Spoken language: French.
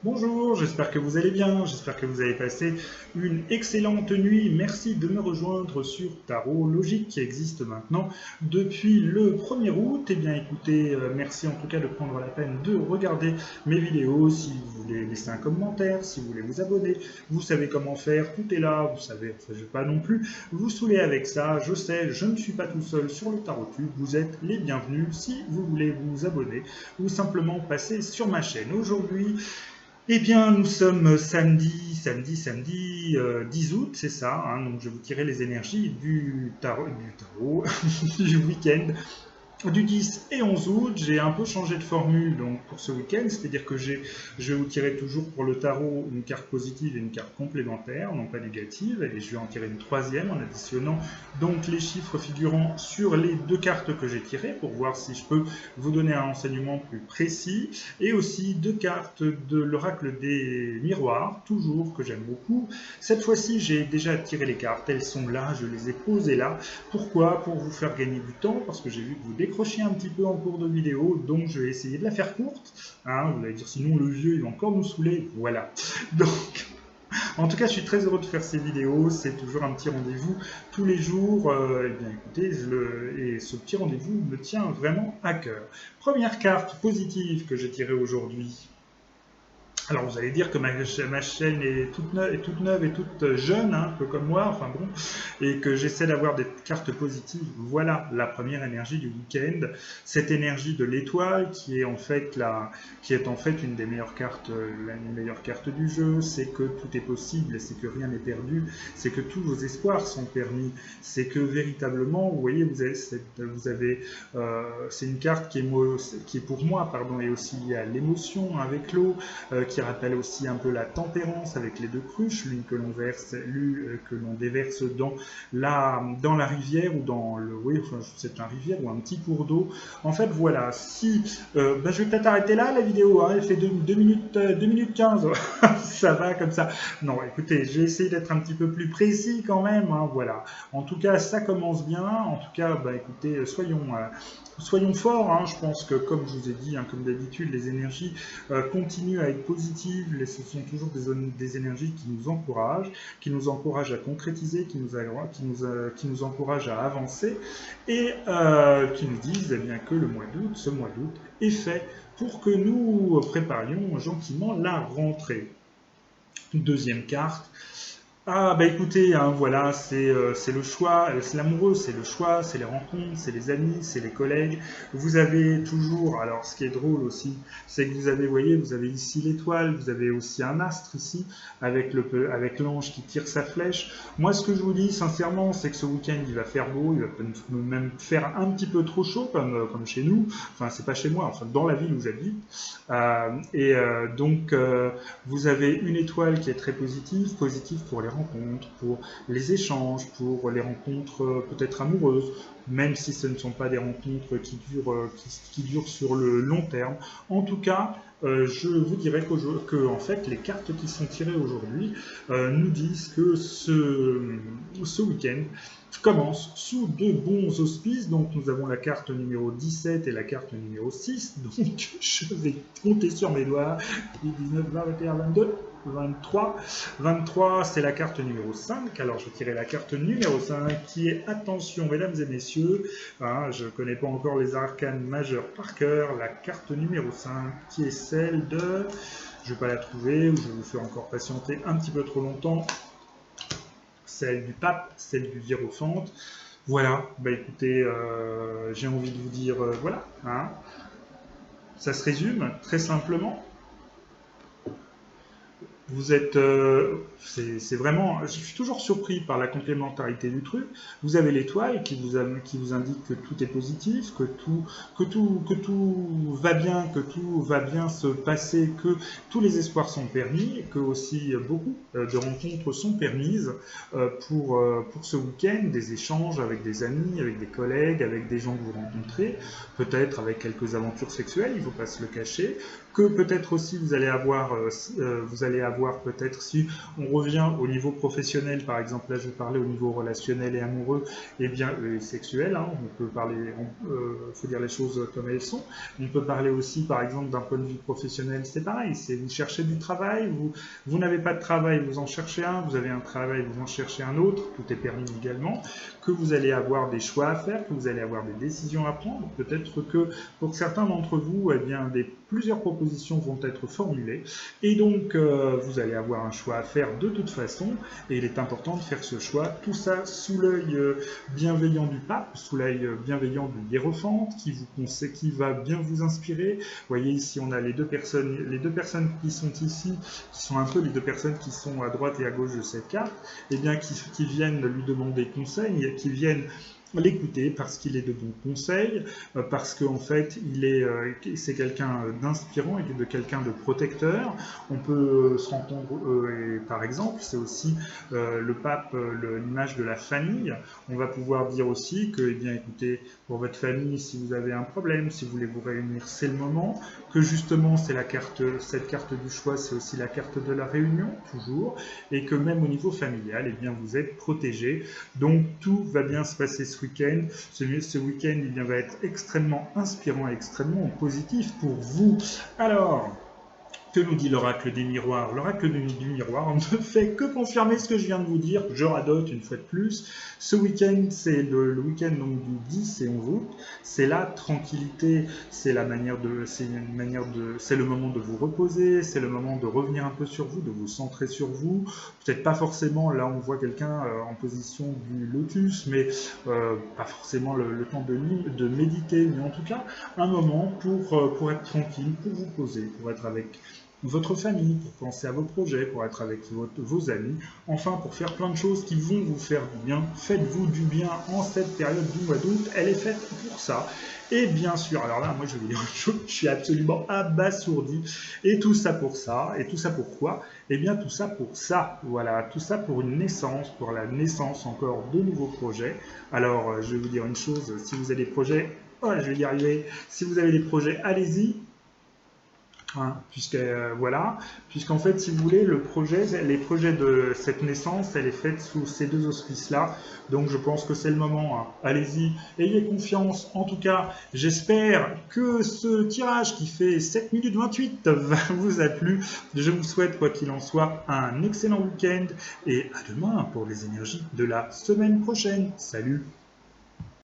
Bonjour, j'espère que vous allez bien, j'espère que vous avez passé une excellente nuit. Merci de me rejoindre sur Tarot Logique qui existe maintenant depuis le 1er août. Eh bien écoutez, merci en tout cas de prendre la peine de regarder mes vidéos. Si vous voulez laisser un commentaire, si vous voulez vous abonner, vous savez comment faire, tout est là, vous savez, enfin, je ne vais pas non plus vous saouler avec ça. Je sais, je ne suis pas tout seul sur le Tarot Tube, vous êtes les bienvenus si vous voulez vous abonner ou simplement passer sur ma chaîne. Aujourd'hui, eh bien, nous sommes samedi 10 août, c'est ça, hein, donc je vais vous tirer les énergies du tarot du week-end du 10 et 11 août. J'ai un peu changé de formule donc, pour ce week-end, c'est-à-dire que je vais vous tirer toujours pour le tarot une carte positive et une carte complémentaire, non pas négative, et je vais en tirer une troisième en additionnant donc les chiffres figurant sur les deux cartes que j'ai tirées pour voir si je peux vous donner un enseignement plus précis, et aussi deux cartes de l'oracle des miroirs, toujours que j'aime beaucoup. Cette fois-ci, j'ai déjà tiré les cartes, elles sont là, je les ai posées là. Pourquoi? Pour vous faire gagner du temps, parce que j'ai vu que vous décrochiez un petit peu en cours de vidéo, donc je vais essayer de la faire courte. Hein, vous allez dire sinon le vieux il va encore nous saouler, voilà. Donc, en tout cas, je suis très heureux de faire ces vidéos, c'est toujours un petit rendez-vous tous les jours. Eh bien écoutez, et ce petit rendez-vous me tient vraiment à cœur. Première carte positive que j'ai tirée aujourd'hui. Alors vous allez dire que ma chaîne est toute neuve et toute jeune, hein, un peu comme moi, enfin bon, et que j'essaie d'avoir des cartes positives. Voilà la première énergie du week-end, cette énergie de l'étoile qui est en fait une des meilleures cartes, la meilleure carte du jeu. C'est que tout est possible, c'est que rien n'est perdu, c'est que tous vos espoirs sont permis, c'est que véritablement, vous voyez, c'est une carte qui est pour moi, pardon, et aussi liée à l'émotion avec l'eau. Qui rappelle aussi un peu la tempérance avec les deux cruches, l'une que l'on déverse dans la rivière ou dans le, oui, enfin, c'est une rivière ou un petit cours d'eau. En fait, voilà, si, je vais peut-être arrêter là la vidéo, hein, elle fait 2 minutes 15, ça va comme ça. Non, écoutez, j'ai essayé d'être un petit peu plus précis quand même, hein, voilà. En tout cas, ça commence bien, en tout cas, écoutez, soyons forts, hein. Je pense que comme je vous ai dit, hein, comme d'habitude, les énergies continuent à être positives, ce sont toujours des énergies qui nous encouragent à concrétiser, qui nous encouragent à avancer et qui nous disent eh bien, que ce mois d'août est fait pour que nous préparions gentiment la rentrée. Deuxième carte. Ah écoutez, hein, voilà, c'est le choix, c'est l'amoureux, c'est le choix, c'est les rencontres, c'est les amis, c'est les collègues. Vous avez toujours, alors ce qui est drôle aussi, c'est que vous avez ici l'étoile, vous avez aussi un astre ici, avec l'ange qui tire sa flèche. Moi ce que je vous dis sincèrement, c'est que ce week-end il va faire beau, il va même faire un petit peu trop chaud comme chez nous, enfin c'est pas chez moi, enfin dans la ville où j'habite. Donc vous avez une étoile qui est très positive pour les rencontres, pour les échanges, pour les rencontres peut-être amoureuses, même si ce ne sont pas des rencontres qui durent sur le long terme. En tout cas, je vous dirais que en fait, les cartes qui sont tirées aujourd'hui nous disent que ce week-end commence sous de bons auspices. Donc nous avons la carte numéro 17 et la carte numéro 6. Donc je vais compter sur mes doigts. 19, 20, 21, 22. 23. 23, c'est la carte numéro 5. Alors, je vais tirer la carte numéro 5 qui est, attention, mesdames et messieurs, hein, je ne connais pas encore les arcanes majeures par cœur, la carte numéro 5 qui est celle de, je ne vais pas la trouver, ou je vais vous faire encore patienter un petit peu trop longtemps, celle du pape, celle du hiérophante. Voilà, écoutez, j'ai envie de vous dire, voilà, hein, ça se résume très simplement. Vous êtes, c'est vraiment, je suis toujours surpris par la complémentarité du truc. Vous avez l'étoile qui vous indique que tout est positif, que tout va bien, que tout va bien se passer, que tous les espoirs sont permis, que aussi beaucoup de rencontres sont permises pour ce week-end, des échanges avec des amis, avec des collègues, avec des gens que vous rencontrez, peut-être avec quelques aventures sexuelles, il ne faut pas se le cacher, que peut-être aussi vous allez avoir avoir peut-être, si on revient au niveau professionnel, par exemple, là je parlais au niveau relationnel et amoureux, et bien sexuel, hein, on peut parler, faut dire les choses comme elles sont. On peut parler aussi, par exemple, d'un point de vue professionnel, c'est pareil, c'est vous cherchez du travail, vous n'avez pas de travail, vous en cherchez un, vous avez un travail, vous en cherchez un autre, tout est permis également, que vous allez avoir des choix à faire, que vous allez avoir des décisions à prendre, peut-être que pour certains d'entre vous, eh bien, plusieurs propositions vont être formulées, et donc vous allez avoir un choix à faire de toute façon, et il est important de faire ce choix, tout ça sous l'œil bienveillant du pape, sous l'œil bienveillant du hiérophante, qui va bien vous inspirer. Vous voyez ici, on a les deux personnes qui sont ici, qui sont un peu les deux personnes qui sont à droite et à gauche de cette carte, et bien qui viennent lui demander conseil, qui viennent l'écouter parce qu'il est de bons conseils, parce qu'en fait c'est quelqu'un d'inspirant et de quelqu'un de protecteur. On peut se rendre compte, par exemple, c'est aussi le pape, l'image de la famille. On va pouvoir dire aussi que, eh bien, écoutez, pour votre famille, si vous avez un problème, si vous voulez vous réunir, c'est le moment, que justement cette carte du choix, c'est aussi la carte de la réunion, toujours, et que même au niveau familial, eh bien, vous êtes protégé. Donc tout va bien se passer ce week-end. Ce week-end, eh bien, va être extrêmement inspirant et extrêmement positif pour vous. Alors, que nous dit l'oracle des miroirs? L'oracle du miroir ne fait que confirmer ce que je viens de vous dire. Je radote une fois de plus. Ce week-end, c'est le week-end donc du 10 et 11 août. C'est la tranquillité, c'est le moment de vous reposer, c'est le moment de revenir un peu sur vous, de vous centrer sur vous. Peut-être pas forcément, là on voit quelqu'un en position du lotus, mais pas forcément le temps de méditer, mais en tout cas un moment pour être tranquille, pour vous poser, pour être avec votre famille, pour penser à vos projets, pour être avec vos amis, enfin pour faire plein de choses qui vont vous faire du bien. Faites-vous du bien en cette période du mois d'août, elle est faite pour ça. Et bien sûr, alors là, moi je vais dire une chose, je suis absolument abasourdi. Et tout ça pour ça, et tout ça pourquoi? Eh bien tout ça pour ça, voilà, tout ça pour une naissance, pour la naissance encore de nouveaux projets. Alors je vais vous dire une chose, si vous avez des projets, oh, je vais y arriver, si vous avez des projets, allez-y. Hein, voilà, puisqu'en fait, si vous voulez, les projets de cette naissance, elle est faite sous ces deux auspices-là. Donc, je pense que c'est le moment. Hein. Allez-y, ayez confiance. En tout cas, j'espère que ce tirage qui fait 7 minutes 28 vous a plu. Je vous souhaite, quoi qu'il en soit, un excellent week-end et à demain pour les énergies de la semaine prochaine. Salut!